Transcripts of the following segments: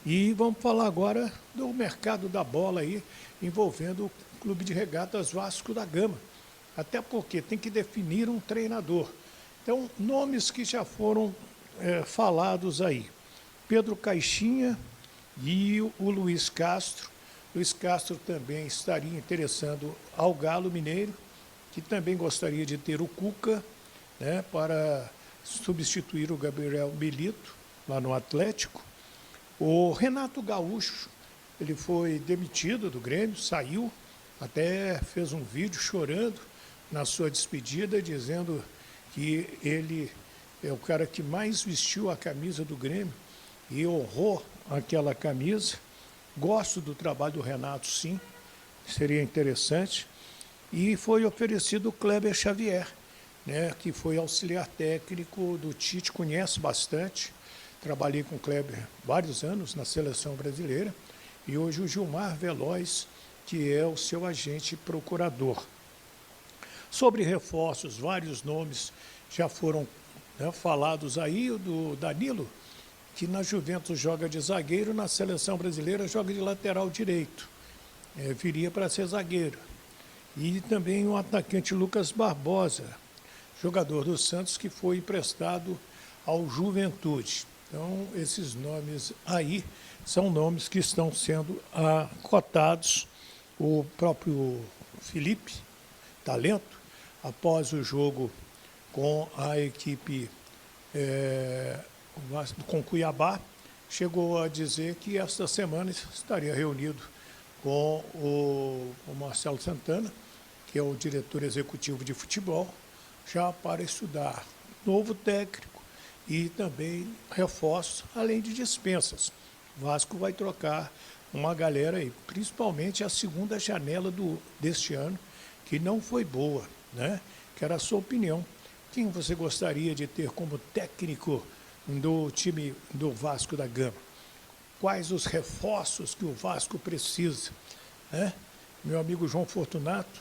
E vamos falar agora do mercado da bola aí, envolvendo o Clube de Regatas Vasco da Gama. Até porque tem que definir um treinador. Então, nomes que já foram falados aí. Pedro Caixinha e o Luiz Castro. Luiz Castro também estaria interessando ao Galo Mineiro, que também gostaria de ter o Cuca, né, para substituir o Gabriel Milito lá no Atlético. O Renato Gaúcho, ele foi demitido do Grêmio, saiu, até fez um vídeo chorando na sua despedida, dizendo que ele é o cara que mais vestiu a camisa do Grêmio e honrou aquela camisa. Gosto do trabalho do Renato, sim, seria interessante. E foi oferecido o Kleber Xavier, né, que foi auxiliar técnico do Tite, conhece bastante. Trabalhei com o Kleber vários anos na seleção brasileira e hoje o Gilmar Veloz, que é o seu agente procurador. Sobre reforços, vários nomes já foram, né, falados aí. O do Danilo, que na Juventus joga de zagueiro, na seleção brasileira joga de lateral direito. Viria para ser zagueiro. E também o atacante Lucas Barbosa, jogador do Santos, que foi emprestado ao Juventude. Então, esses nomes aí são nomes que estão sendo cotados. O próprio Felipe, talento, após o jogo com a equipe com Cuiabá, chegou a dizer que esta semana estaria reunido com o Marcelo Santana, que é o diretor executivo de futebol, já para estudar novo técnico e também reforços, além de dispensas. O Vasco vai trocar uma galera aí, principalmente a segunda janela deste ano, que não foi boa, né? Quero a sua opinião. Quem você gostaria de ter como técnico do time do Vasco da Gama? Quais os reforços que o Vasco precisa, né? Meu amigo João Fortunato,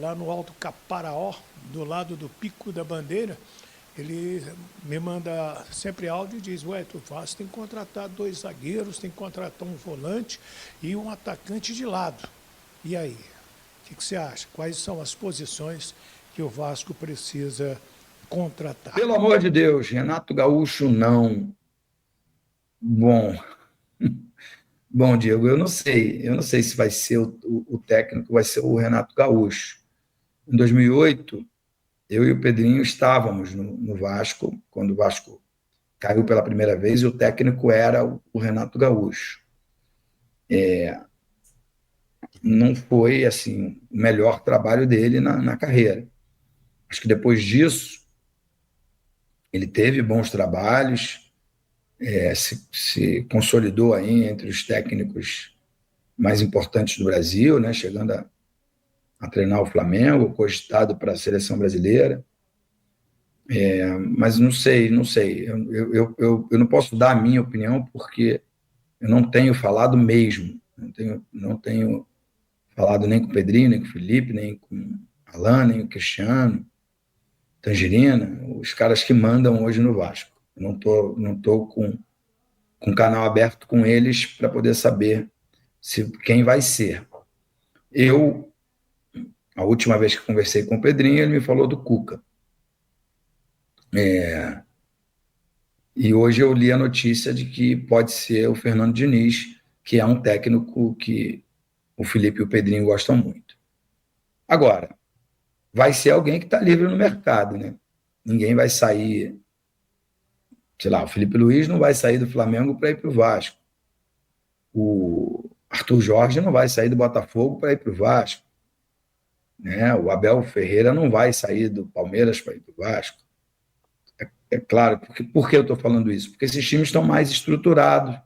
lá no Alto Caparaó, do lado do Pico da Bandeira, ele me manda sempre áudio e diz: ué, o Vasco tem que contratar 2 zagueiros, tem que contratar um volante e um atacante de lado. E aí? O que você acha? Quais são as posições que o Vasco precisa contratar? Pelo amor de Deus, Renato Gaúcho não. Bom, bom, Diego, eu não sei se vai ser o técnico, vai ser o Renato Gaúcho. Em 2008, eu e o Pedrinho estávamos no Vasco, quando o Vasco caiu pela primeira vez, e o técnico era o Renato Gaúcho. Não foi assim o melhor trabalho dele na carreira. Acho que depois disso ele teve bons trabalhos, se consolidou aí entre os técnicos mais importantes do Brasil, né, chegando a treinar o Flamengo, cogitado para a seleção brasileira. Mas não sei. Eu não posso dar a minha opinião porque eu não tenho falado mesmo. Não tenho falado nem com o Pedrinho, nem com o Felipe, nem com o Alan, nem com o Cristiano, Tangerina, os caras que mandam hoje no Vasco. Eu não tô com o canal aberto com eles para poder saber quem vai ser. A última vez que conversei com o Pedrinho, ele me falou do Cuca. E hoje eu li a notícia de que pode ser o Fernando Diniz, que é um técnico que o Felipe e o Pedrinho gostam muito. Agora, vai ser alguém que está livre no mercado, né? Ninguém vai sair, sei lá, o Felipe Luiz não vai sair do Flamengo para ir para o Vasco. O Arthur Jorge não vai sair do Botafogo para ir para o Vasco. Né? O Abel Ferreira não vai sair do Palmeiras para ir para o Vasco. É claro, por que eu estou falando isso? Porque esses times estão mais estruturados,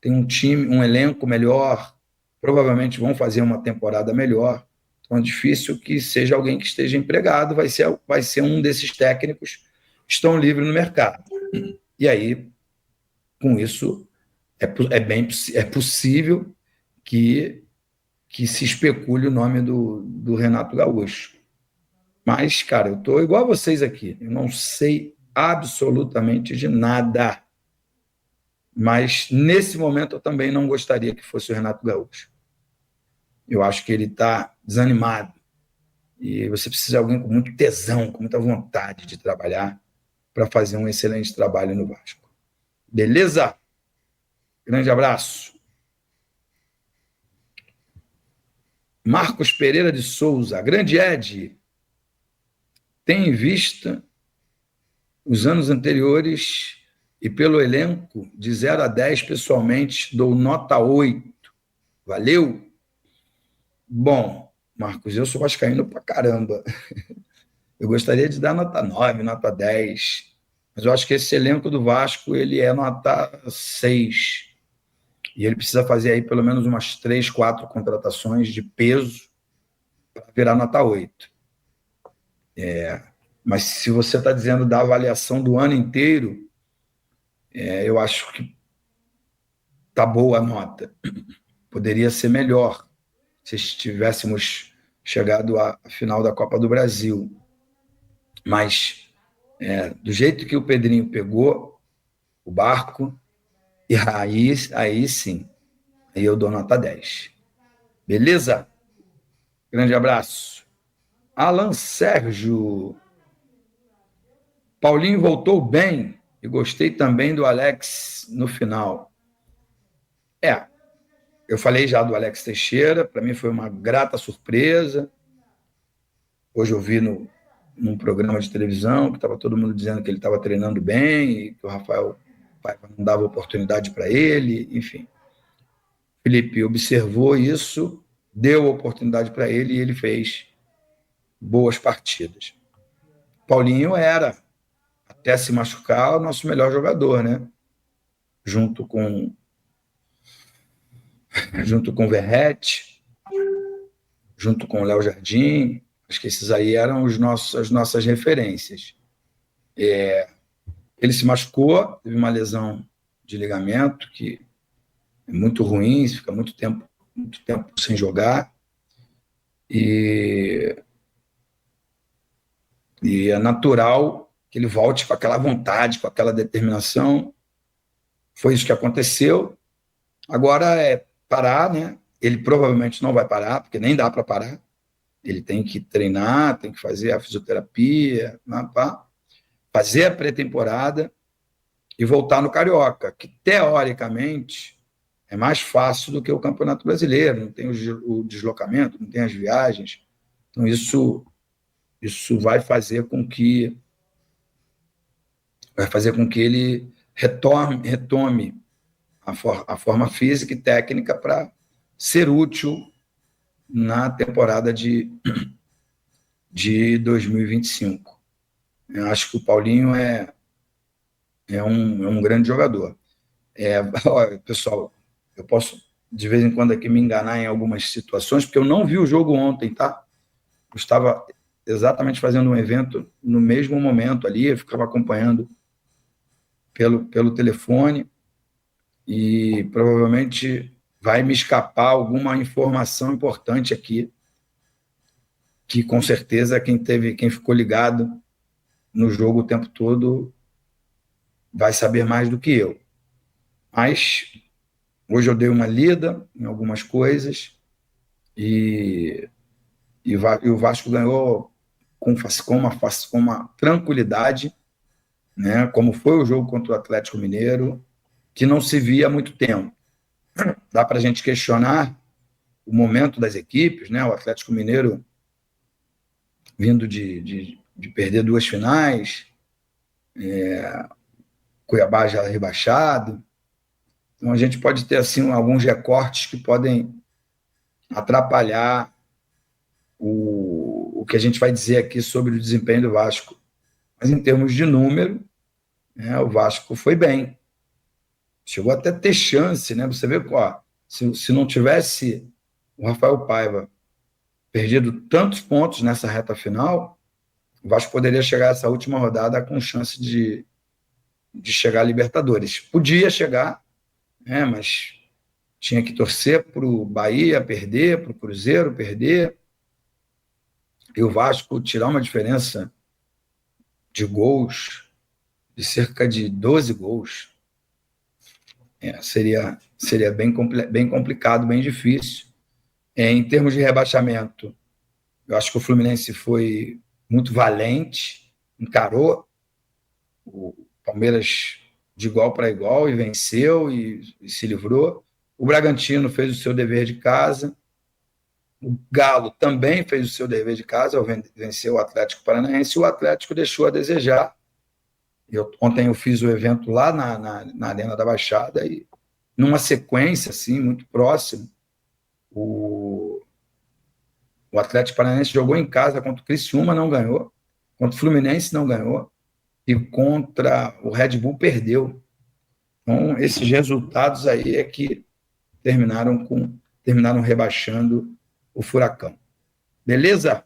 tem um elenco melhor, provavelmente vão fazer uma temporada melhor. Então é difícil que seja alguém que esteja empregado, vai ser um desses técnicos que estão livres no mercado. E aí, com isso, é possível que se especule o nome do Renato Gaúcho. Mas, cara, eu estou igual a vocês aqui. Eu não sei absolutamente de nada. mas nesse momento eu também não gostaria que fosse o Renato Gaúcho. Eu acho que ele está desanimado e você precisa de alguém com muito tesão, com muita vontade de trabalhar para fazer um excelente trabalho no Vasco. Beleza? Grande abraço. Marcos Pereira de Souza, grande Ed, tem em vista os anos anteriores e pelo elenco, de 0 a 10, pessoalmente, dou nota 8. Valeu? Bom, Marcos, eu sou vascaíno pra caramba. Eu gostaria de dar nota 9, nota 10, mas eu acho que esse elenco do Vasco ele é nota 6. E ele precisa fazer aí pelo menos umas 3, 4 contratações de peso para virar nota 8. Mas se você está dizendo da avaliação do ano inteiro, eu acho que tá boa a nota. Poderia ser melhor se tivéssemos chegado à final da Copa do Brasil. Mas, do jeito que o Pedrinho pegou o barco, e aí sim, aí eu dou nota 10. Beleza? Grande abraço. Alan Sérgio. Paulinho voltou bem e gostei também do Alex no final. Eu falei já do Alex Teixeira, para mim foi uma grata surpresa. Hoje eu vi num programa de televisão que estava todo mundo dizendo que ele estava treinando bem e que o Rafael Paiva não dava oportunidade para ele, enfim. Felipe observou isso, deu oportunidade para ele e ele fez boas partidas. Paulinho era, até se machucar, o nosso melhor jogador, né? Junto com o Verratti, junto com o Léo Jardim. Acho que esses aí eram as nossas referências. Ele se machucou, teve uma lesão de ligamento que é muito ruim, fica muito tempo sem jogar. E é natural que ele volte com aquela vontade, com aquela determinação. Foi isso que aconteceu. Agora é parar, né? Ele provavelmente não vai parar, porque nem dá para parar. Ele tem que treinar, tem que fazer a fisioterapia, fazer a pré-temporada e voltar no Carioca, que teoricamente é mais fácil do que o Campeonato Brasileiro, não tem o deslocamento, não tem as viagens. Então isso vai fazer com que ele retome a forma física e técnica para ser útil na temporada de 2025. Eu acho que o Paulinho é um grande jogador. Pessoal, eu posso, de vez em quando, aqui me enganar em algumas situações, porque eu não vi o jogo ontem, tá? Eu estava exatamente fazendo um evento no mesmo momento ali, eu ficava acompanhando pelo telefone e provavelmente vai me escapar alguma informação importante aqui, que com certeza quem ficou ligado no jogo o tempo todo vai saber mais do que eu. Mas hoje eu dei uma lida em algumas coisas e o Vasco ganhou com uma tranquilidade, né? Como foi o jogo contra o Atlético Mineiro, que não se via há muito tempo. Dá para a gente questionar o momento das equipes, né? O Atlético Mineiro vindo de perder 2 finais, Cuiabá já rebaixado. Então a gente pode ter assim alguns recortes que podem atrapalhar o que a gente vai dizer aqui sobre o desempenho do Vasco. Mas em termos de número, né, o Vasco foi bem. Chegou até a ter chance, né? Você vê, se não tivesse o Rafael Paiva perdido tantos pontos nessa reta final, o Vasco poderia chegar a essa última rodada com chance de chegar à Libertadores. Podia chegar, né, mas tinha que torcer para o Bahia perder, para o Cruzeiro perder, e o Vasco tirar uma diferença de gols, de cerca de 12 gols. seria bem complicado, bem difícil. Em termos de rebaixamento, eu acho que o Fluminense foi muito valente, encarou o Palmeiras de igual para igual e venceu e se livrou. O Bragantino fez o seu dever de casa. O Galo também fez o seu dever de casa ao vencer o Atlético Paranaense. O Atlético deixou a desejar. Ontem eu fiz o evento lá na Arena da Baixada e, numa sequência assim, muito próxima, o Atlético Paranaense jogou em casa contra o Criciúma, não ganhou, contra o Fluminense, não ganhou, e contra o Red Bull perdeu. Então, esses resultados aí é que terminaram rebaixando o Furacão. Beleza?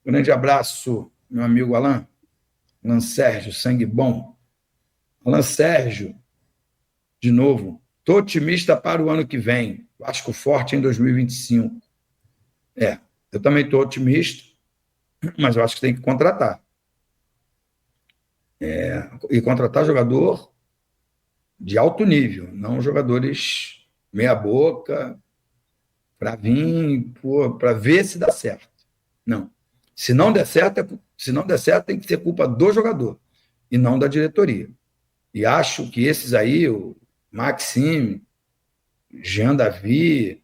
Grande abraço, meu amigo Alan Sérgio, sangue bom. Alan Sérgio, de novo, estou otimista para o ano que vem. Vasco forte em 2025. Eu também estou otimista, mas eu acho que tem que contratar. E contratar jogador de alto nível, não jogadores meia boca, para vir, para ver se dá certo. Não. Se não der certo, tem que ser culpa do jogador e não da diretoria. E acho que esses aí, o Maxime, Jean Davi,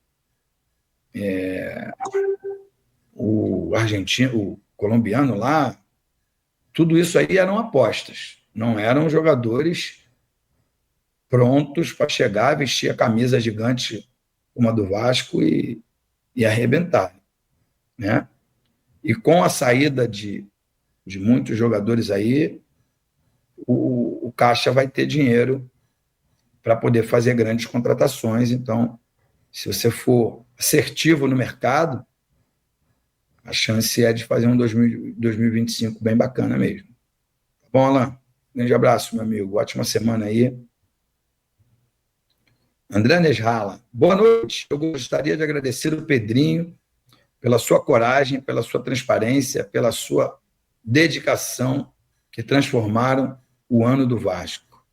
o argentino, o colombiano lá, tudo isso aí eram apostas, não eram jogadores prontos para chegar, vestir a camisa gigante como a do Vasco e arrebentar, né? E com a saída de muitos jogadores aí, o Caixa vai ter dinheiro para poder fazer grandes contratações. Então, se você for assertivo no mercado, a chance é de fazer um 2025 bem bacana mesmo. Tá bom, Alan? Grande abraço, meu amigo. Ótima semana aí. André Nesrala, boa noite. Eu gostaria de agradecer o Pedrinho pela sua coragem, pela sua transparência, pela sua dedicação que transformaram o ano do Vasco.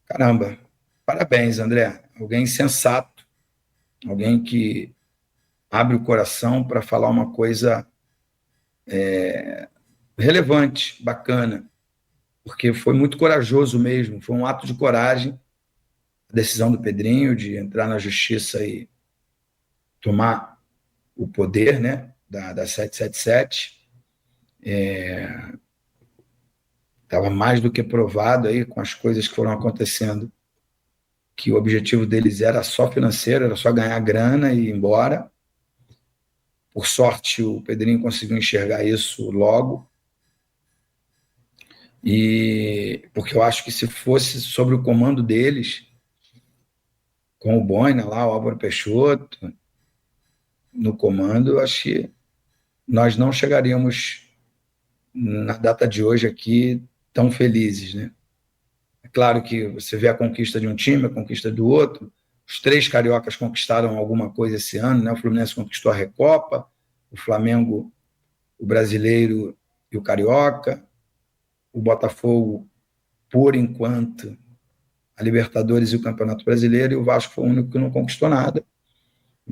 Caramba, parabéns, André. Alguém sensato, alguém que abre o coração para falar uma coisa relevante, bacana, porque foi muito corajoso mesmo, foi um ato de coragem, a decisão do Pedrinho de entrar na justiça e tomar o poder, né, da 777. Estava mais do que provado aí com as coisas que foram acontecendo, que o objetivo deles era só financeiro, era só ganhar grana e ir embora. Por sorte, o Pedrinho conseguiu enxergar isso logo. E porque eu acho que se fosse sobre o comando deles, com o Boina lá, o Álvaro Peixoto, no comando, eu acho que nós não chegaríamos na data de hoje aqui tão felizes, né? É claro que você vê a conquista de um time, a conquista do outro. Os 3 cariocas conquistaram alguma coisa esse ano, né? O Fluminense conquistou a Recopa, o Flamengo, o Brasileiro e o Carioca, o Botafogo, por enquanto, a Libertadores e o Campeonato Brasileiro, e o Vasco foi o único que não conquistou nada.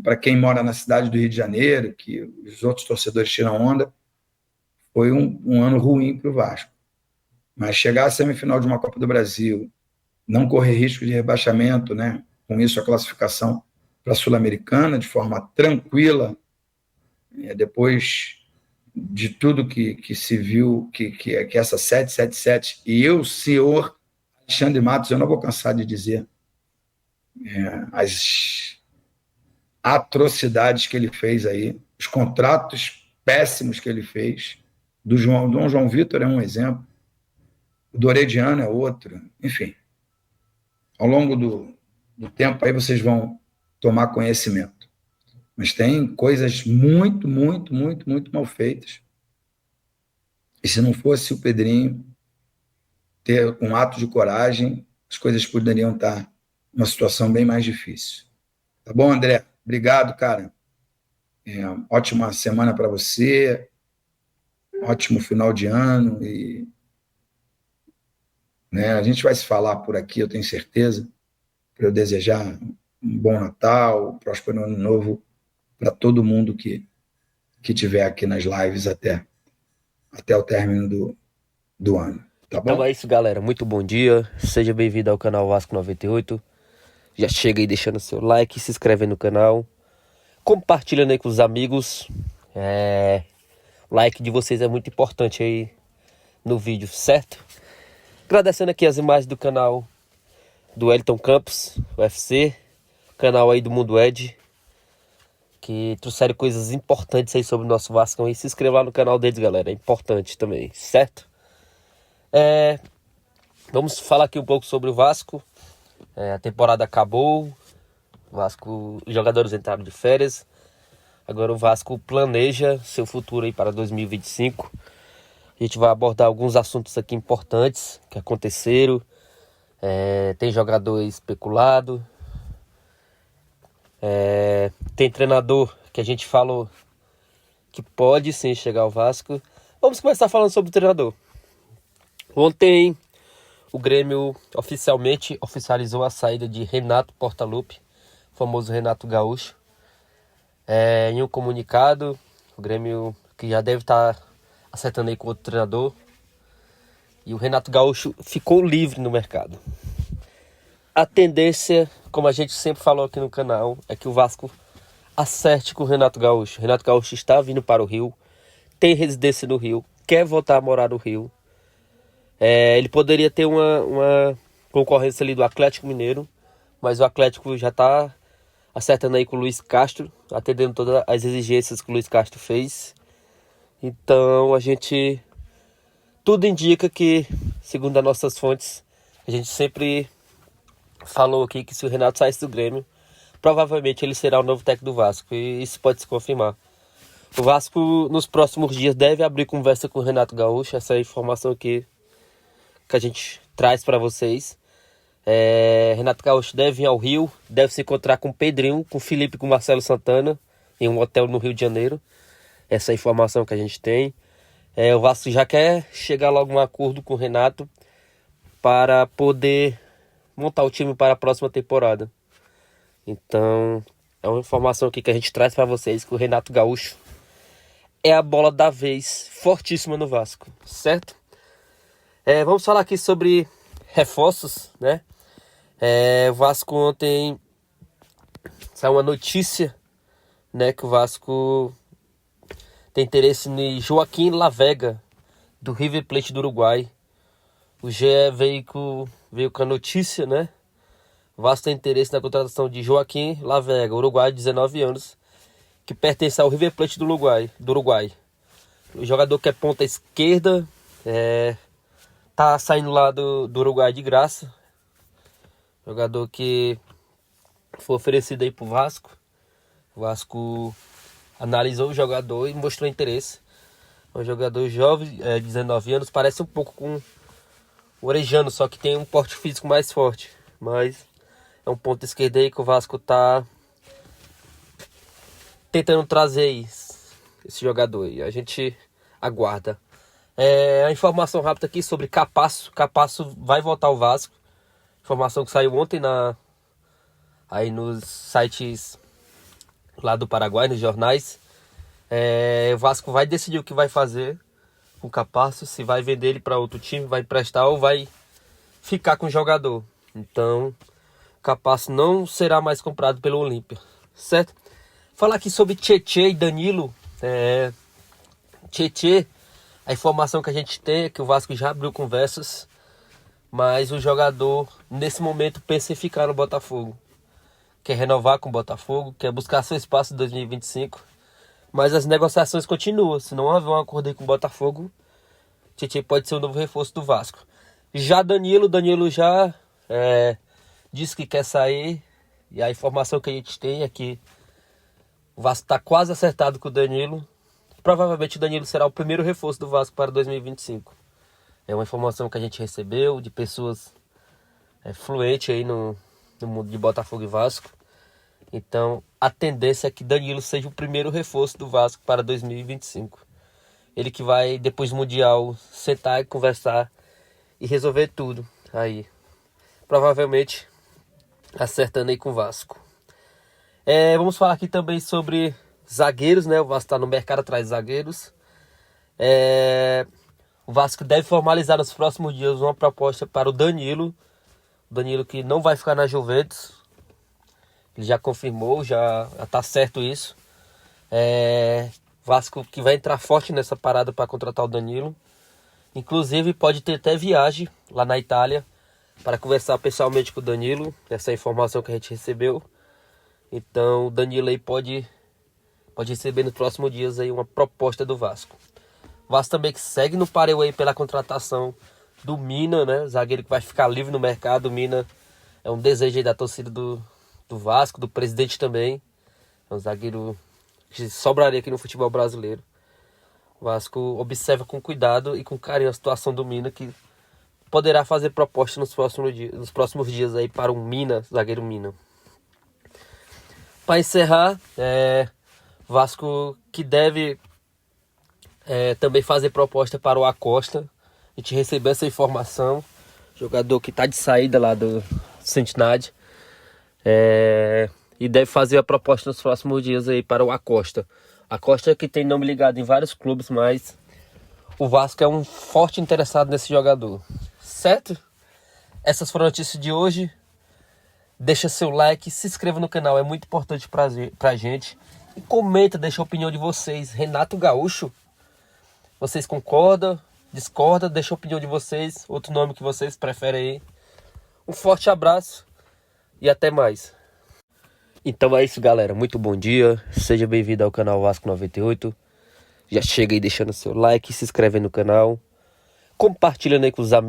Para quem mora na cidade do Rio de Janeiro, que os outros torcedores tiram onda, foi um ano ruim para o Vasco. Mas chegar à semifinal de uma Copa do Brasil, não correr risco de rebaixamento, né? Com isso a classificação para a Sul-Americana de forma tranquila, depois de tudo que se viu, que essa 777, e eu, senhor Alexandre Matos, eu não vou cansar de dizer as atrocidades que ele fez aí, os contratos péssimos que ele fez, do Dom João Vitor é um exemplo, o Dorediano é outro, enfim. Ao longo do tempo aí vocês vão tomar conhecimento. Mas tem coisas muito, muito, muito, muito mal feitas. E se não fosse o Pedrinho ter um ato de coragem, as coisas poderiam estar numa situação bem mais difícil. Tá bom, André? Obrigado, cara. Ótima semana para você, ótimo final de ano e né? A gente vai se falar por aqui, eu tenho certeza, para eu desejar um bom Natal, um próspero ano novo para todo mundo que tiver aqui nas lives até o término do ano, tá Então bom? é isso, galera. Muito bom dia. Seja bem-vindo ao canal Vasco 98. Já chega aí deixando seu like, se inscreve aí no canal, compartilhando aí com os amigos. O like de vocês é muito importante aí no vídeo, certo? Agradecendo aqui as imagens do canal do Wellington Campos, UFC, canal aí do Mundo Ed, que trouxeram coisas importantes aí sobre o nosso Vasco. E se inscreva lá no canal deles, galera. É importante também, certo? Vamos falar aqui um pouco sobre o Vasco. A temporada acabou. O Vasco, os jogadores entraram de férias. Agora o Vasco planeja seu futuro aí para 2025. A gente vai abordar alguns assuntos aqui importantes que aconteceram. Tem jogador especulado. Tem treinador que a gente falou que pode sim chegar ao Vasco. Vamos começar falando sobre o treinador. Ontem o Grêmio oficializou a saída de Renato Portaluppi, famoso Renato Gaúcho. Em um comunicado, o Grêmio, que já deve estar acertando aí com outro treinador, e o Renato Gaúcho ficou livre no mercado. A tendência, como a gente sempre falou aqui no canal, é que o Vasco acerte com o Renato Gaúcho. O Renato Gaúcho está vindo para o Rio, tem residência no Rio, quer voltar a morar no Rio. Ele poderia ter uma concorrência ali do Atlético Mineiro, mas o Atlético já está acertando aí com o Luiz Castro, atendendo todas as exigências que o Luiz Castro fez. Então tudo indica que, segundo as nossas fontes, a gente sempre falou aqui que se o Renato saísse do Grêmio, provavelmente ele será o novo técnico do Vasco, e isso pode se confirmar. O Vasco, nos próximos dias, deve abrir conversa com o Renato Gaúcho. Essa é a informação aqui que a gente traz para vocês. Renato Gaúcho deve vir ao Rio, deve se encontrar com o Pedrinho, com o Felipe e com o Marcelo Santana, em um hotel no Rio de Janeiro. Essa é a informação que a gente tem. O Vasco já quer chegar logo a um acordo com o Renato para poder montar o time para a próxima temporada. Então, é uma informação aqui que a gente traz para vocês, que o Renato Gaúcho é a bola da vez, fortíssima no Vasco, certo? Vamos falar aqui sobre reforços, né? O Vasco ontem saiu uma notícia, né, que o Vasco tem interesse em Joaquim Lavega, do River Plate do Uruguai. O GE veio com a notícia, né? O Vasco tem interesse na contratação de Joaquim Lavega, uruguai de 19 anos, que pertence ao River Plate do Uruguai. O jogador que é ponta esquerda, tá saindo lá do Uruguai de graça. Jogador que foi oferecido aí pro Vasco. O Vasco analisou o jogador e mostrou interesse. É um jogador jovem, 19 anos, parece um pouco com o Orejano, só que tem um porte físico mais forte. Mas é um ponto esquerdo aí que o Vasco tá tentando trazer aí esse jogador aí. A gente aguarda. A informação rápida aqui sobre Capasso. Capasso vai voltar ao Vasco. Informação que saiu ontem aí nos sites lá do Paraguai, nos jornais. O Vasco vai decidir o que vai fazer com o Capasso, se vai vender ele para outro time, vai emprestar ou vai ficar com o jogador. Então, o Capasso não será mais comprado pelo Olímpia, certo? Falar aqui sobre Tietê e Danilo. Tietê, a informação que a gente tem é que o Vasco já abriu conversas, mas o jogador, nesse momento, pensa em ficar no Botafogo. Quer renovar com o Botafogo, quer buscar seu espaço em 2025. Mas as negociações continuam. Se não houver um acordo aí com o Botafogo, Tietê pode ser o novo reforço do Vasco. Já Danilo já disse que quer sair. E a informação que a gente tem é que o Vasco está quase acertado com o Danilo. Provavelmente o Danilo será o primeiro reforço do Vasco para 2025. É uma informação que a gente recebeu de pessoas fluentes aí no mundo de Botafogo e Vasco. Então, a tendência é que Danilo seja o primeiro reforço do Vasco para 2025. Ele que vai, depois do Mundial, sentar e conversar e resolver tudo. aí. Provavelmente acertando aí com o Vasco. Vamos falar aqui também sobre zagueiros, né? O Vasco está no mercado atrás de zagueiros. O Vasco deve formalizar nos próximos dias uma proposta para o Danilo. Danilo que não vai ficar na Juventus. Ele já confirmou, já tá certo isso. Vasco que vai entrar forte nessa parada para contratar o Danilo. Inclusive pode ter até viagem lá na Itália para conversar pessoalmente com o Danilo. Essa é a informação que a gente recebeu. Então o Danilo aí pode receber nos próximos dias aí uma proposta do Vasco. O Vasco também que segue no páreo aí pela contratação do Mina, né? Zagueiro que vai ficar livre no mercado. O Mina é um desejo aí da torcida do Vasco, do presidente também. É um zagueiro que sobraria aqui no futebol brasileiro. O Vasco observa com cuidado e com carinho a situação do Mina, que poderá fazer proposta nos próximos dias aí para o Mina, zagueiro Mina. Para encerrar, Vasco que deve também fazer proposta para o Acosta. A gente recebeu essa informação. Jogador que está de saída lá do Cincinnati. E deve fazer a proposta nos próximos dias aí para o Acosta. Acosta que tem nome ligado em vários clubes, mas o Vasco é um forte interessado nesse jogador. Certo? Essas foram as notícias de hoje. Deixa seu like, se inscreva no canal, é muito importante pra gente. E comenta, deixa a opinião de vocês. Renato Gaúcho, vocês concordam, discordam? Deixa a opinião de vocês, outro nome que vocês preferem aí. Um forte abraço e até mais. Então é isso, galera, muito bom dia. Seja bem-vindo ao canal Vasco 98. Já chega aí deixando seu like, se inscreve no canal, compartilhando aí com os amigos.